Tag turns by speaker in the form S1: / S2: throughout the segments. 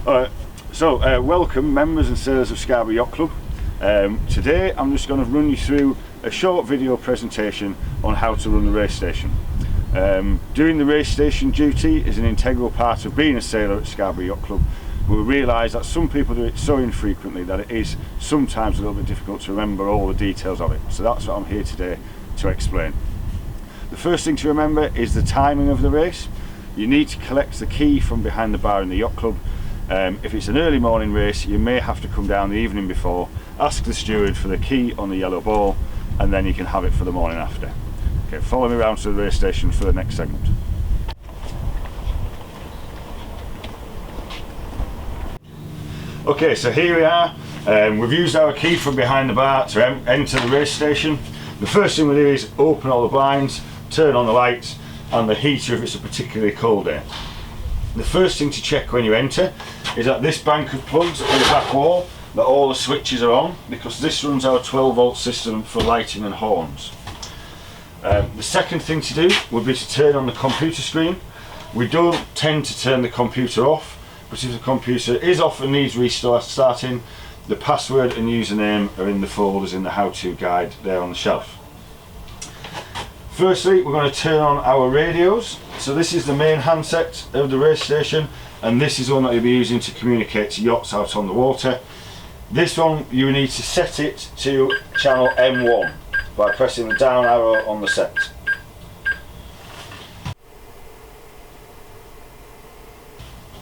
S1: Alright, so welcome members and sailors of Scarborough Yacht Club. Today I'm just going to run you through a short video presentation on how to run the race station. Doing the race station duty is an integral part of being a sailor at Scarborough Yacht Club. We realise that some people do it so infrequently that it is sometimes a little bit difficult to remember all the details of it. So that's what I'm here today to explain. The first thing to remember is the timing of the race. You need to collect the key from behind the bar in the yacht club. If it's an early morning race, you may have to come down the evening before, ask the steward for the key on the yellow ball, and then you can have it for the morning after. Okay, follow me around to the race station for the next segment. Okay, so here we are. We've used our key from behind the bar to enter the race station. The first thing we do is open all the blinds, turn on the lights and the heater if it's a particularly cold day. The first thing to check when you enter is that this bank of plugs in the back wall, that all the switches are on, because this runs our 12-volt system for lighting and horns. The second thing to do would be to turn on the computer screen. We don't tend to turn the computer off, but if the computer is off and needs restarting, the password and username are in the folders in the how-to guide there on the shelf. Firstly, we're going to turn on our radios. So this is the main handset of the race station, and this is one that you'll be using to communicate to yachts out on the water. This one, you need to set it to channel M1 by pressing the down arrow on the set.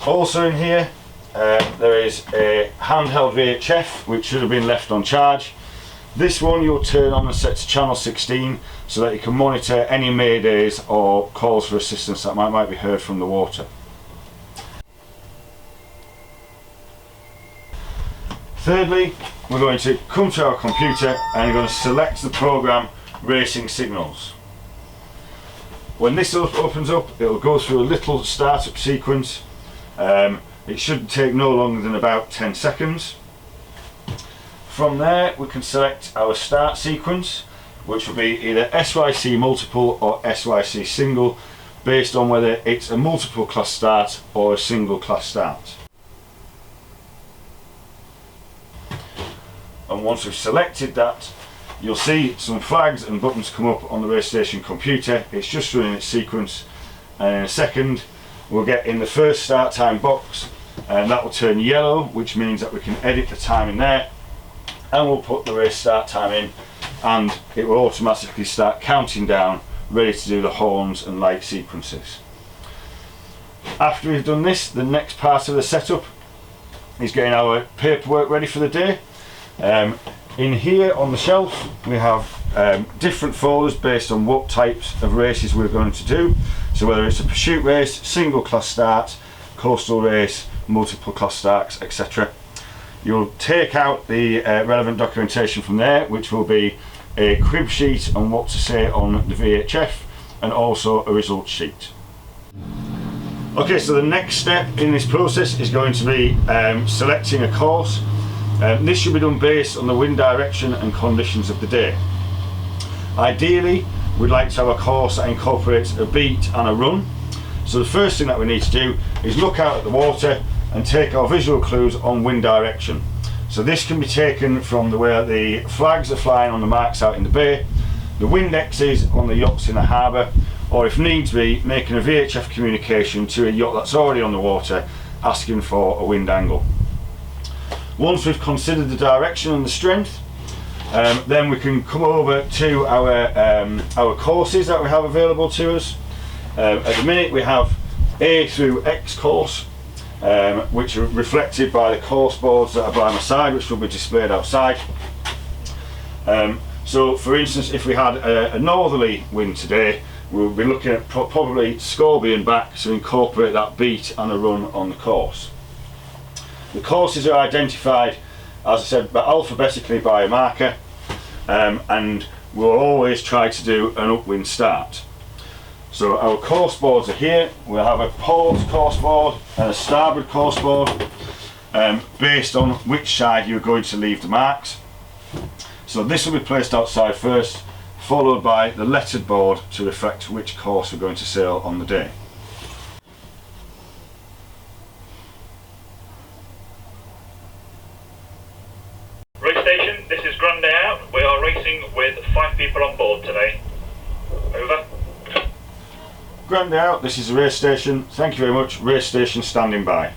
S1: Also in here, there is a handheld VHF which should have been left on charge. This one you'll turn on and set to channel 16 so that you can monitor any maydays or calls for assistance that might be heard from the water. Thirdly, we're going to come to our computer and we're going to select the program Racing Signals. When this opens up, it'll go through a little startup sequence. It should take no longer than about 10 seconds. From there we can select our start sequence, which will be either SYC multiple or SYC single, based on whether it's a multiple class start or a single class start. And once we've selected that, you'll see some flags and buttons come up on the race station computer. It's just running its sequence, and in a second we'll get in the first start time box, and that will turn yellow, which means that we can edit the time in there, and we'll put the race start time in and it will automatically start counting down, ready to do the horns and light sequences. After we've done this, the next part of the setup is getting our paperwork ready for the day. In here on the shelf we have different folders based on what types of races we're going to do. So whether it's a pursuit race, single class start, coastal race, multiple class starts, etc. You'll take out the relevant documentation from there, which will be a crib sheet on what to say on the VHF and also a result sheet. Okay, so the next step in this process is going to be selecting a course. This should be done based on the wind direction and conditions of the day. Ideally, we'd like to have a course that incorporates a beat and a run. So the first thing that we need to do is look out at the water and take our visual clues on wind direction. So this can be taken from the way the flags are flying on the marks out in the bay, the wind X's on the yachts in the harbour, or if needs be, making a VHF communication to a yacht that's already on the water asking for a wind angle. Once we've considered the direction and the strength, then we can come over to our courses that we have available to us. At the minute we have A through X course, which are reflected by the course boards that are by my side, which will be displayed outside. So for instance, if we had a northerly wind today, we'll be looking at probably Scarborough and back to incorporate that beat and a run on the course. The courses are identified, as I said, alphabetically by a marker, and we'll always try to do an upwind start. So our course boards are here. We'll have a port course board and a starboard course board, based on which side you're going to leave the marks. So this will be placed outside first, followed by the lettered board to reflect which course we're going to sail on the day. Grande out, this is the race station. Thank you very much, race station standing by.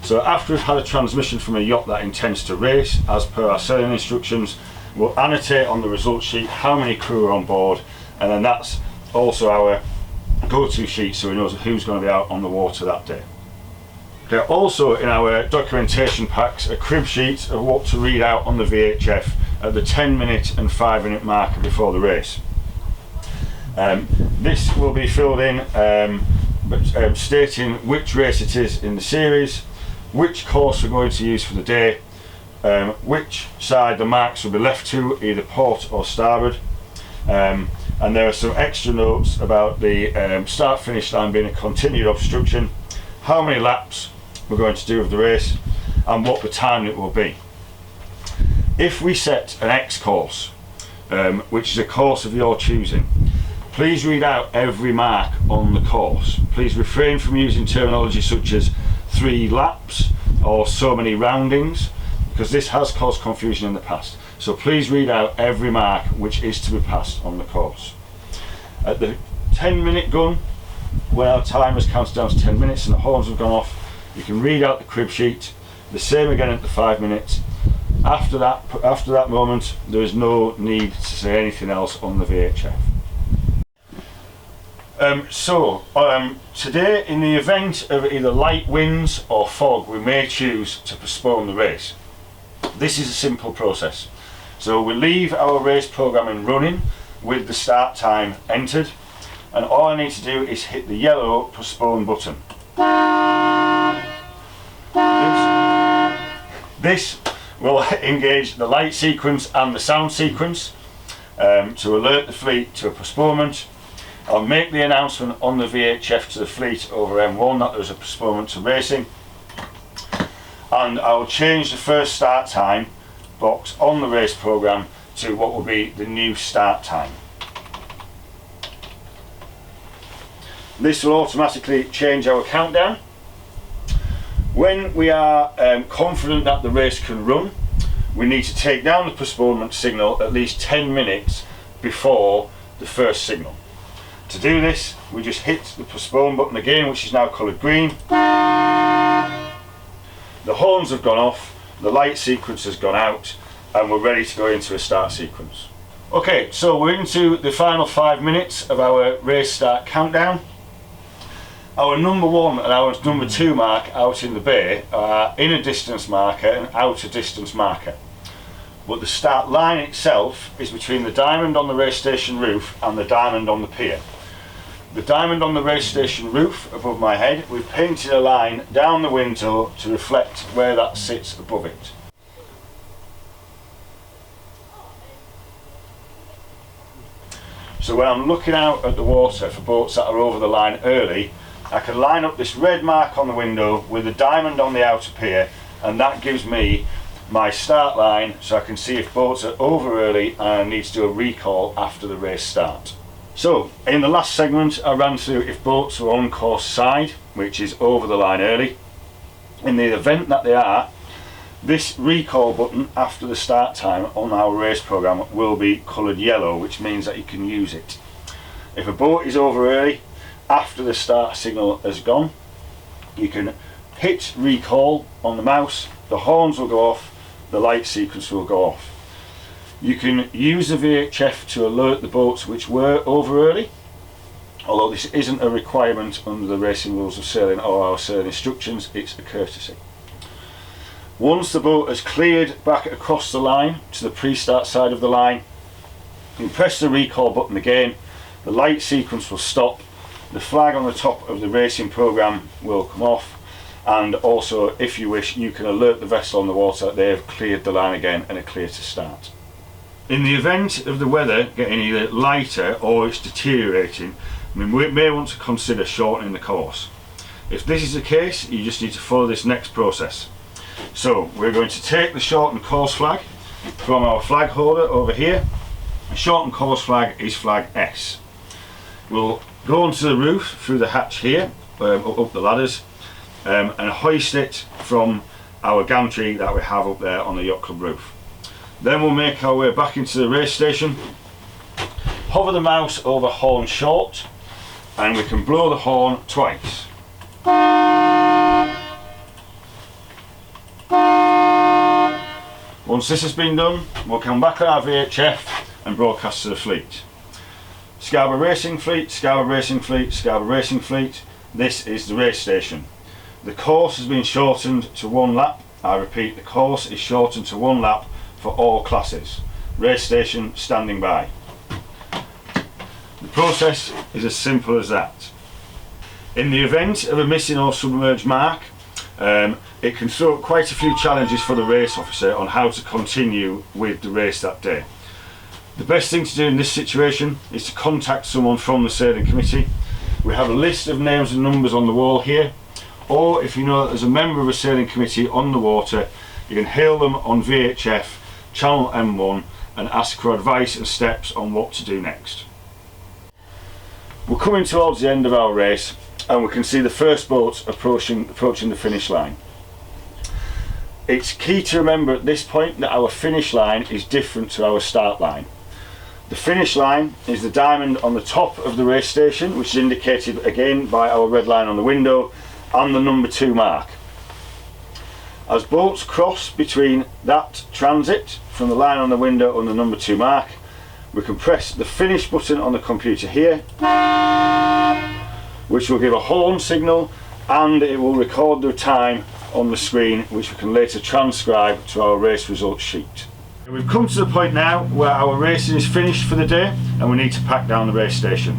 S1: So after we've had a transmission from a yacht that intends to race, as per our sailing instructions, we'll annotate on the result sheet how many crew are on board, and then that's also our go-to sheet so we know who's going to be out on the water that day. Okay, also in our documentation packs a crib sheet of what to read out on the VHF at the 10-minute and 5-minute marker before the race. This will be filled in stating which race it is in the series, which course we're going to use for the day, which side the marks will be left to, either port or starboard, and there are some extra notes about the start-finish line being a continued obstruction, how many laps we're going to do of the race, and what the time it will be. If we set an X course, which is a course of your choosing, please read out every mark on the course. Please refrain from using terminology such as 3 laps or so many roundings, because this has caused confusion in the past. So please read out every mark which is to be passed on the course. At the 10-minute gun, when our timer has counted down to 10 minutes and the horns have gone off, you can read out the crib sheet. The same again at the 5 minutes. After that moment, there is no need to say anything else on the VHF. Today, in the event of either light winds or fog, we may choose to postpone the race. This is a simple process. So we leave our race programming running with the start time entered, and all I need to do is hit the yellow postpone button. This will engage the light sequence and the sound sequence to alert the fleet to a postponement. I'll make the announcement on the VHF to the fleet over M1 that there's a postponement to racing, and I'll change the first start time box on the race programme to what will be the new start time. This will automatically change our countdown. When we are confident that the race can run, we need to take down the postponement signal at least 10 minutes before the first signal. To do this, we just hit the postpone button again, which is now coloured green. The horns have gone off, the light sequence has gone out, and we're ready to go into a start sequence. Okay, so we're into the final 5 minutes of our race start countdown. Our number 1 and our number 2 mark out in the bay are in a distance marker and outer distance marker. But the start line itself is between the diamond on the race station roof and the diamond on the pier. The diamond on the race station roof above my head, we've painted a line down the window to reflect where that sits above it. So when I'm looking out at the water for boats that are over the line early, I can line up this red mark on the window with the diamond on the outer pier, and that gives me my start line so I can see if boats are over early and I need to do a recall after the race start. So in the last segment I ran through if boats are on course side, which is over the line early. In the event that they are, this recall button after the start time on our race programme will be coloured yellow, which means that you can use it. If a boat is over early after the start signal has gone, you can hit recall on the mouse, the horns will go off, the light sequence will go off. You can use the VHF to alert the boats which were over early, although this isn't a requirement under the racing rules of sailing or our sailing instructions, it's a courtesy. Once the boat has cleared back across the line to the pre-start side of the line, you press the recall button again, the light sequence will stop, the flag on the top of the racing programme will come off, and also if you wish you can alert the vessel on the water that they have cleared the line again and are clear to start. In the event of the weather getting either lighter or it's deteriorating, we may want to consider shortening the course. If this is the case, you just need to follow this next process. So we're going to take the shortened course flag from our flag holder over here. The shortened course flag is flag S. We'll go onto the roof through the hatch here, up the ladders, and hoist it from our gantry that we have up there on the yacht club roof. Then we'll make our way back into the race station, hover the mouse over horn short, and we can blow the horn twice. Once this has been done, we'll come back on our VHF and broadcast to the fleet. Scarborough Racing Fleet, Scarborough Racing Fleet, Scarborough Racing Fleet. This is the race station. The course has been shortened to 1 lap. I repeat, the course is shortened to 1 lap for all classes. Race station standing by. The process is as simple as that. In the event of a missing or submerged mark, it can throw up quite a few challenges for the race officer on how to continue with the race that day. The best thing to do in this situation is to contact someone from the sailing committee. We have a list of names and numbers on the wall here, or if you know that there's a member of a sailing committee on the water, you can hail them on VHF channel M1 and ask for advice and steps on what to do next. We're coming towards the end of our race and we can see the first boat approaching the finish line. It's key to remember at this point that our finish line is different to our start line. The finish line is the diamond on the top of the race station, which is indicated again by our red line on the window and the number 2 mark. As boats cross between that transit from the line on the window and the number 2 mark, we can press the finish button on the computer here, which will give a horn signal, and it will record the time on the screen, which we can later transcribe to our race results sheet. We've come to the point now where our racing is finished for the day and we need to pack down the race station.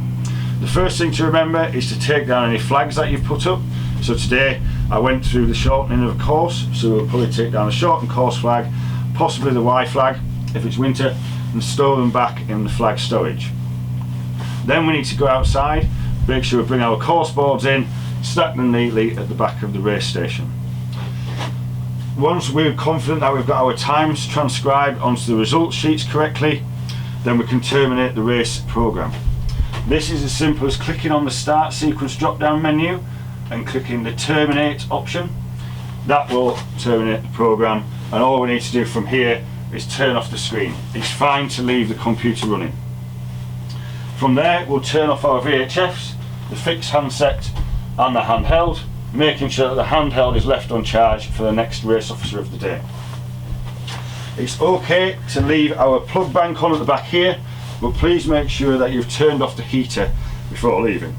S1: The first thing to remember is to take down any flags that you've put up. So today I went through the shortening of a course, so we'll probably take down the shortened course flag, possibly the Y flag if it's winter, and store them back in the flag storage. Then we need to go outside, make sure we bring our course boards in, stack them neatly at the back of the race station. Once we're confident that we've got our times transcribed onto the results sheets correctly, then we can terminate the race program. This is as simple as clicking on the start sequence drop down menu and clicking the terminate option. That will terminate the program, and all we need to do from here is turn off the screen. It's fine to leave the computer running. From there we'll turn off our VHFs, the fixed handset and the handheld, making sure that the handheld is left on charge for the next race officer of the day. It's okay to leave our plug bank on at the back here, but please make sure that you've turned off the heater before leaving.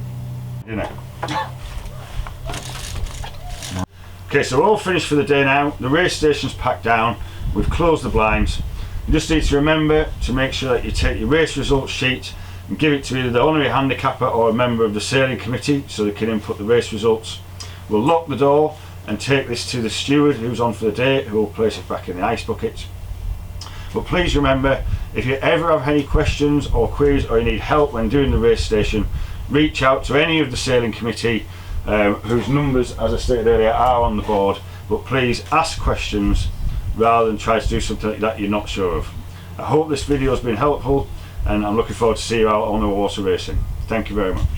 S1: Okay, so we're all finished for the day now. The race station's packed down, we've closed the blinds. You just need to remember to make sure that you take your race results sheet and give it to either the honorary handicapper or a member of the sailing committee so they can input the race results. We'll lock the door and take this to the steward who's on for the day, who will place it back in the ice bucket. But please remember, if you ever have any questions or queries or you need help when doing the race station, reach out to any of the sailing committee whose numbers, as I stated earlier, are on the board. But please ask questions rather than try to do something that you're not sure of. I hope this video has been helpful, and I'm looking forward to see you out on the water racing. Thank you very much.